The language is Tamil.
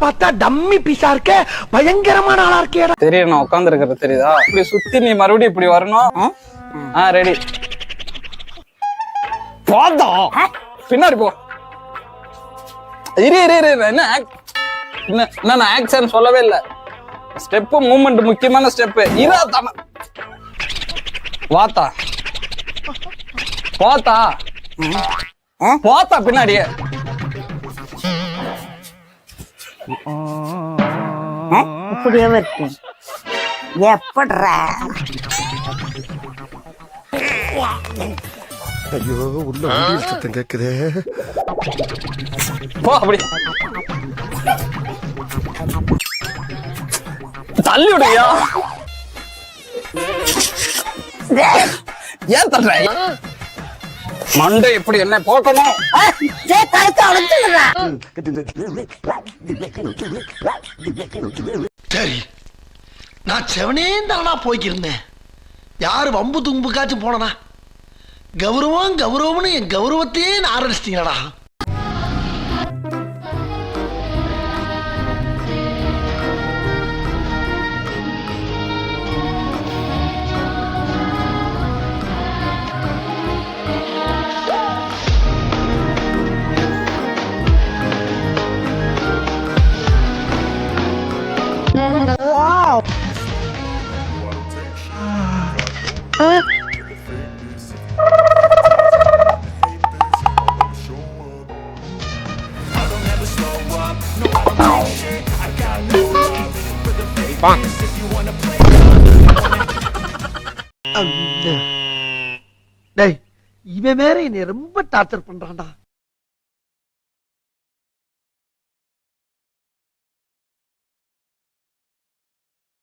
பார்த்தா டம்மி பீஸா இருக்க, பயங்கரமான ஆளா இருக்கேடா. தெரியும், நான் உட்கார்ந்து இருக்கிறது தெரியுதா? இப்படி சுத்தி நீ மறுபடியும் இப்படி வரணும். ரெடி. போதா பின்னாடி போ. இரு இரு இரு. என்ன நான் ஆக்ஷன் சொல்லவே இல்லை. ஸ்டெப் மூவ்மெண்ட் முக்கியமான ஸ்டெப். இதா தான வாத்தா போத்தா போத்தா பின்னாடியே. இப்படியே இருக்கு. எப்படா? ஐயோ, உள்ள வண்டி சத்தம் கேக்குதே. போ அப்படி தள்ளி விடுயா. ஏன் தள்ளுற? மண்டை எப்படி என்ன போக்கணும்? சரி, நான் செவனே தானா போய்க்கிருந்தேன். யாரு வம்பு தும்புக்காச்சும் போனனா? கௌரவம் கௌரவம்னு என் கௌரவத்தையே ஆரம்பிச்சிட்டீங்களா? டேய், இவன் வேற என்னை ரொம்ப டார்ச்சர் பண்றான்டா.